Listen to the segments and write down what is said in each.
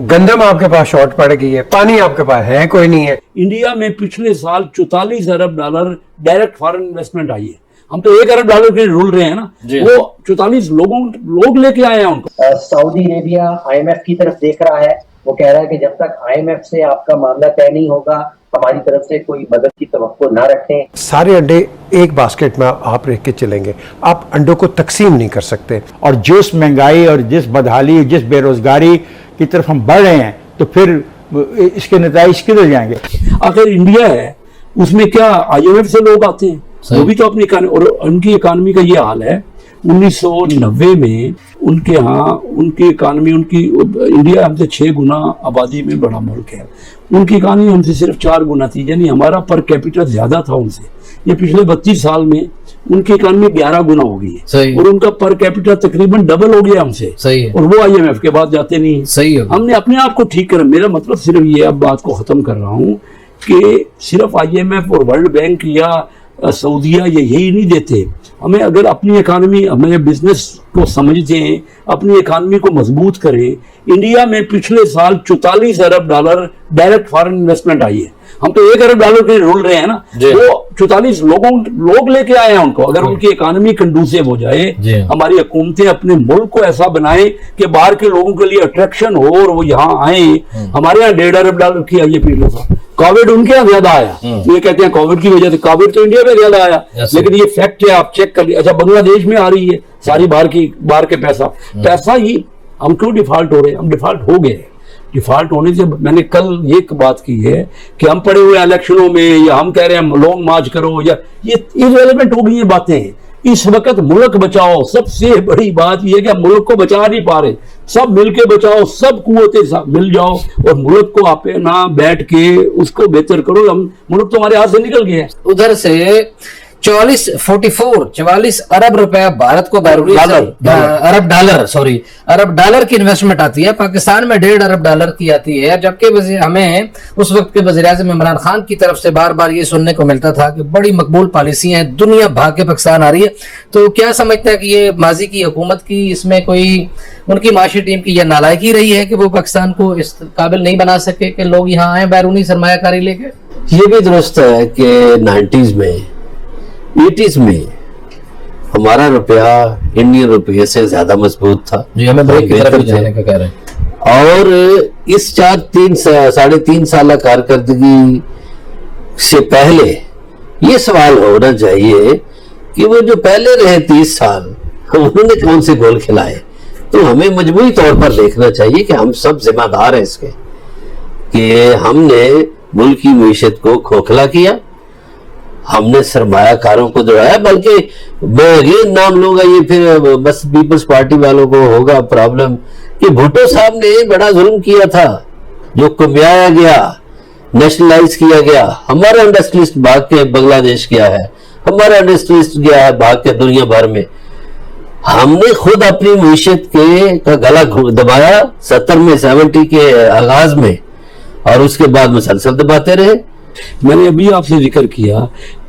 गंदम आपके पास शॉर्ट पड़ गई है, पानी आपके पास है कोई नहीं है। इंडिया में पिछले साल 44 अरब डॉलर डायरेक्ट फॉरेन इन्वेस्टमेंट आई है। हम तो 1 अरब डॉलर के रुल रहे हैं ना, वो 44 लोग लेके आए हैं उनको। सऊदी अरेबिया IMF की तरफ देख रहा है, वो कह रहा है कि जब तक IMF से आपका मामला तय नहीं होगा हमारी तरफ से कोई मदद की तवक्को ना रखें। सारे अंडे एक बास्केट में आप रख के चलेंगे, आप अंडों को तकसीम नहीं कर सकते। और जिस महंगाई और जिस बदहाली, जिस बेरोजगारी की तरफ हम बढ़ रहे हैं, तो फिर इसके नतीजे किधर जाएंगे। आखिर इंडिया है, उसमें क्या IMF से लोग आते हैं? वो भी तो अपनी और उनकी इकानमी का ये हाल है। 1990 में उनके यहाँ उनकी इकानमी, इंडिया हमसे 6 गुना आबादी में बड़ा मुल्क है, उनकी इकानमी हमसे सिर्फ 4 गुना थी, यानी हमारा पर कैपिटल ज्यादा था उनसे। ये पिछले 32 साल में उनकी इकानमी 11 गुना हो गई है और उनका पर कैपिटल तकरीबन डबल हो गया हमसे। सही है। और वो IMF के बाद जाते नहीं है। सही है। हमने अपने आप को ठीक करा। मेरा मतलब सिर्फ ये, अब बात को खत्म कर रहा हूँ कि सिर्फ IMF और वर्ल्ड बैंक या सऊदिया यही नहीं देते हमें। अगर अपनी इकानमी, हमें बिजनेस को समझते हैं, अपनी इकानमी को मजबूत करें। इंडिया में पिछले साल 44 अरब डॉलर डायरेक्ट फॉरेन इन्वेस्टमेंट आई है। हम तो 1 अरब डॉलर के रुल रहे हैं ना, वो 44 लोग लेके आए हैं उनको। अगर उनकी इकानमी कंडूसिव हो जाए, हमारी हुकूमतें अपने मुल्क को ऐसा बनाए कि बाहर के लोगों के लिए अट्रैक्शन हो और वो यहाँ आए। हमारे यहाँ 1.5 अरब डॉलर की आई है पिछले साल। कोविड उनके यहाँ ज्यादा आया, ये कहते हैं कोविड की वजह से। कोविड तो इंडिया में ज्यादा आया, लेकिन ये फैक्ट है, आप चेक कर लीजिए। अच्छा, बांग्लादेश में आ रही है सारी बाहर के पैसा ही। हम क्यों डिफॉल्ट हो रहे हैं? हम डिफॉल्ट हो गए। डिफॉल्ट होने से मैंने कल ये बात की है कि हम पड़े हुए इलेक्शनों में, या हम कह रहे हैं लॉन्ग मार्च करो, या ये इररिलेवेंट हो गई ये बातें। इस वक्त मुल्क बचाओ, सबसे बड़ी बात यह है कि हम मुल्क को बचा नहीं पा रहे। सब मिलके बचाओ, सब कुव्वतें मिल जाओ और मुल्क को आप ना बैठ के उसको बेहतर करो। हम मुल्क तो हमारे हाथ से निकल गया है। उधर से 44 अरब रुपया भारत को अरब डॉलर की इन्वेस्टमेंट आती है। पाकिस्तान में 1.5 अरब डॉलर की आती है, जबकि हमें उस वक्त के वज़ीर-ए-आज़म इमरान खान की तरफ से बार बार ये सुनने को मिलता था कि बड़ी मकबूल पॉलिसी है, दुनिया भाग के पाकिस्तान आ रही है। तो क्या समझते हैं कि ये माजी की हुकूमत की, इसमें कोई उनकी माशी टीम की यह नालायकी रही है कि वो पाकिस्तान को इस काबिल नहीं बना सके कि लोग यहाँ आए बैरूनी सरमायाकारी लेके? ये भी दुरुस्त है कि 90s में 80s में हमारा रुपया इंडियन रुपये से ज्यादा मजबूत था। जी, हमें ब्रेक की तरफ जाने का कह रहे हैं। और इस 3.5 साल कारकर्दगी से पहले ये सवाल होना चाहिए कि वो जो पहले रहे 30 साल उन्होंने कौन से गोल खिलाए। तो हमें मजबूरी तौर पर देखना चाहिए कि हम सब जिम्मेदार हैं इसके, कि हमने मुल्क की मीशत को खोखला किया, हमने सरमायाकारों को दौड़ाया। बल्कि मैं नाम लूंगा, ये फिर बस पीपल्स पार्टी वालों को होगा प्रॉब्लम, कि भुट्टो साहब ने बड़ा जुल्म किया था जो कमाया गया, नेशनलाइज किया गया। हमारा इंडस्ट्रियलिस्ट भाग के बांग्लादेश गया है, हमारा इंडस्ट्रियलिस्ट गया है भाग के दुनिया भर में। हमने खुद अपनी मीशत का गला दबाया 70 के आगाज में, और उसके बाद मुसलसल दबाते रहे। मैंने अभी आपसे जिक्र किया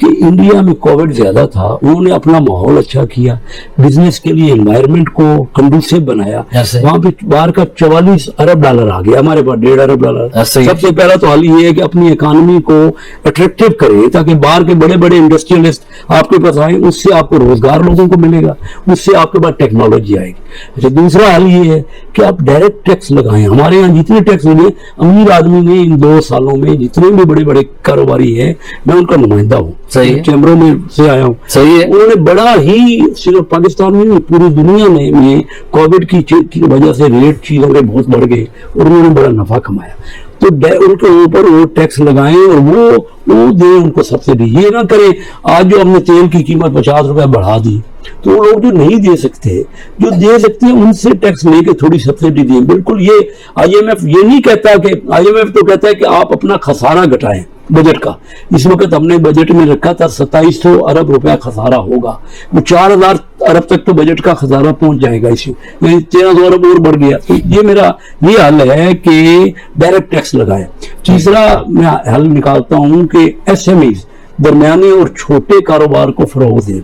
कि इंडिया में कोविड ज्यादा था, उन्होंने अपना माहौल अच्छा किया, बिजनेस के लिए एनवायरनमेंट को कंडूसिव बनाया। वहां पे बाहर का 44 अरब डॉलर आ गया, हमारे पास 1.5 अरब डॉलर। सबसे पहला तो हाल ये है कि अपनी इकानमी को अट्रैक्टिव करें ताकि बाहर के बड़े बड़े इंडस्ट्रियलिस्ट आपके पास आए, उससे आपको रोजगार लोगों को मिलेगा, उससे आपके पास टेक्नोलॉजी आएगी। अच्छा, दूसरा हाल ये है कि आप डायरेक्ट टैक्स लगाएं। हमारे यहाँ जितने टैक्स मिले, अमीर आदमी ने इन 2 सालों में जितने भी बड़े बड़े कारोबारी है, मैं उनका नुमाइंदा हूँ, चैम्बरों में से आया हूँ। सही है। उन्होंने बड़ा ही, सिर्फ पाकिस्तान में पूरी दुनिया में कोविड की वजह से रेट चीजों के बहुत बढ़ गए और उन्होंने बड़ा नफा कमाया। तो उनके ऊपर वो टैक्स लगाएं और वो दे उनको सब्सिडी। ये ना करें आज जो हमने तेल की कीमत 50 रुपए बढ़ा दी, तो वो लोग जो नहीं दे सकते, जो दे सकते हैं उनसे टैक्स लेके थोड़ी सब्सिडी दें। बिल्कुल, ये IMF ये नहीं कहता कि, IMF तो कहता है कि आप अपना खसारा घटाएं बजट का। इस वक्त हमने बजट में रखा था 2700 अरब रुपया खसारा होगा, वो 4000 अरब तक तो बजट का खसारा पहुंच जाएगा। इसी 1300 अरब और बढ़ गया। तो ये मेरा ये हल है कि डायरेक्ट टैक्स लगाए। तीसरा मैं हल निकालता हूं कि SMEs, दरमियाने और छोटे कारोबार को फरोग दें।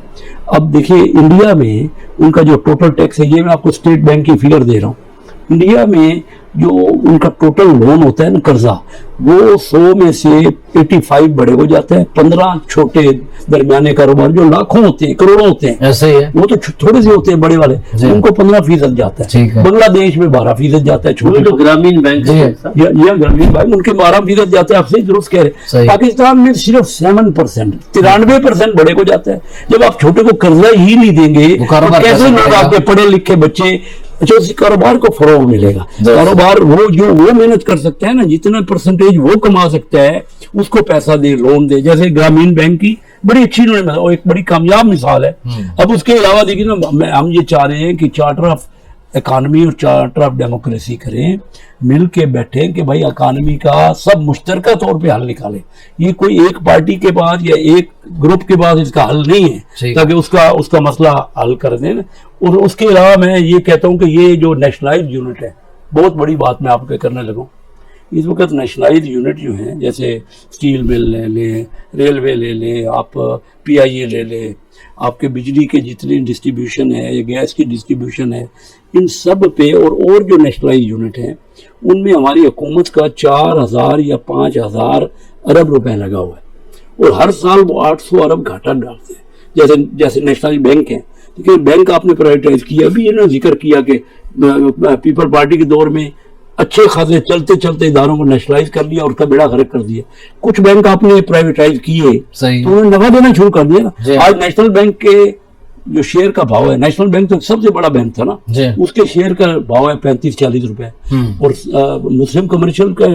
अब देखिए, इंडिया में उनका जो टोटल टैक्स है, ये मैं आपको स्टेट बैंक की फिगर दे रहा हूँ, इंडिया में जो उनका टोटल लोन होता है ना, कर्जा, वो 100 में से 85 बड़े हो जाते हैं, 15 छोटे दरमियाने कारोबार जो लाखों होते हैं, करोड़ों होते हैं, ऐसे ही है। वो तो थोड़े से होते हैं बड़े वाले, उनको 15% जाता ठीक है। है। बांग्लादेश में 12% जाता है, छोटे जो ग्रामीण बैंक जी। है या ग्रामीण बैंक, उनके 12% जाता है। आपसे दुरुस्त कह रहे सही। हैं। पाकिस्तान में सिर्फ 7%, 93% बड़े को जाता है। जब आप छोटे को कर्जा ही नहीं देंगे वो कारोबार तो कैसे कैसे लोग बढ़ेगा? आपके पढ़े लिखे बच्चे, अच्छा उसी कारोबार को फरोग मिलेगा। कारोबार वो जो वो मेहनत कर सकता है ना, जितना परसेंटेज वो कमा सकता है उसको पैसा दे, लोन दे। जैसे ग्रामीण बैंक की बड़ी अच्छी इन्होंने और एक बड़ी कामयाब मिसाल है। अब उसके अलावा देखिए ना, हम ये चाह रहे हैं कि चार्टर ऑफ इकॉनमी और चार्टर ऑफ डेमोक्रेसी करें, मिल के बैठे कि भाई इकॉनमी का सब मुश्तरका तौर पे हल निकालें। ये कोई एक पार्टी के पास या एक ग्रुप के पास इसका हल नहीं है, ताकि उसका मसला हल कर दें ना। और उसके अलावा मैं ये कहता हूँ कि ये जो नेशनलाइज्ड यूनिट है, बहुत बड़ी बात मैं आपको करने लगा हूँ। इस वक्त नेशनलाइज्ड यूनिट जो हैं, जैसे स्टील मिल ले लें, रेलवे ले लें, आप PIA ले लें, आपके बिजली के जितनी डिस्ट्रीब्यूशन है या गैस की डिस्ट्रीब्यूशन है, इन सब पे और जो नेशनलाइज्ड यूनिट हैं उनमें हमारी हुकूमत का 4000 या 5000 अरब रुपए लगा हुआ है, और हर साल वो 800 अरब घाटा डालते हैं। जैसे नेशनल बैंक है, ठीक है, बैंक आपने प्राइवेटाइज किया। अभी ये ना जिक्र किया कि पीपल पार्टी के दौर में अच्छे खासे चलते चलते इदारों को नेशनलाइज कर लिया और उसका बेड़ा गर्क कर दिया। कुछ बैंक आपने प्राइवेटाइज किए तो उन्होंने नफा देना शुरू कर दिया ना। आज नेशनल बैंक के जो शेयर का भाव है, नेशनल बैंक तो सबसे बड़ा बैंक था ना, उसके शेयर का भाव है 35-40 रुपए, और मुस्लिम कमर्शियल का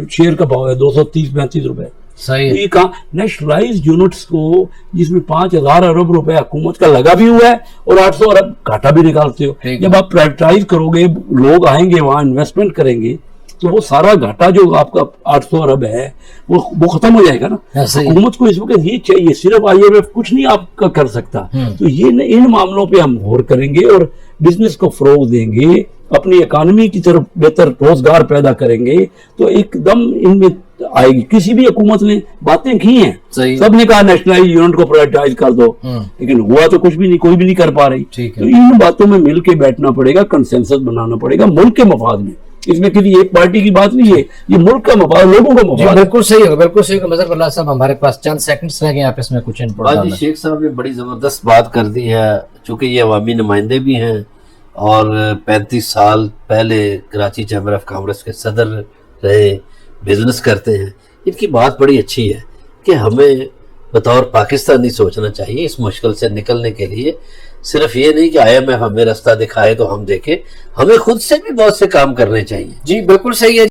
शेयर का भाव है 230-35 रुपए। सही। ये कहा नेशनलाइज्ड यूनिट्स को, जिसमें 5000 अरब रुपए हुकूमत का लगा भी हुआ है और 800 अरब घाटा भी निकालते हो। जब आप प्राइवेटाइज करोगे, लोग आएंगे वहां इन्वेस्टमेंट करेंगे, तो वो सारा घाटा जो आपका 800 अरब है वो खत्म हो जाएगा ना। हुकूमत को इस वक्त ये चाहिए, सिर्फ IMF कुछ नहीं आपका कर सकता। तो ये इन मामलों पे हम गौर करेंगे और बिजनेस को फरोग देंगे, अपनी इकानमी की तरफ बेहतर रोजगार पैदा करेंगे, तो एकदम इनमें आएगी। किसी भी हुकूमत ने बातें की हैं, सबने कहा नेशनलाइज यूनिट को प्राइवेटाइज कर दो, लेकिन हुआ तो कुछ भी नहीं, कोई भी नहीं कर पा रही। तो इन बातों में मिल के बैठना पड़ेगा, कंसेंसस बनाना पड़ेगा मुल्क के मफाद में। इसमें किसी एक पार्टी की बात नहीं है, ये मुल्क का मफाद, लोगों का मफाद। बिल्कुल सही होगा, बिल्कुल सही होगा। मजहर साहब, हमारे पास चंद सेकंड्स रह गए, आप इसमें कुछ इनपुट। शेख साहब ने बड़ी जबरदस्त बात कर दी है, चूंकि ये अवामी नुमाइंदे भी हैं और 35 साल पहले कराची चैम्बर ऑफ कॉमर्स के सदर रहे, बिजनेस करते हैं। इनकी बात बड़ी अच्छी है कि हमें बतौर पाकिस्तानी सोचना चाहिए इस मुश्किल से निकलने के लिए। सिर्फ ये नहीं कि IMF हमें रास्ता दिखाए तो हम देखें, हमें खुद से भी बहुत से काम करने चाहिए। जी बिल्कुल सही है।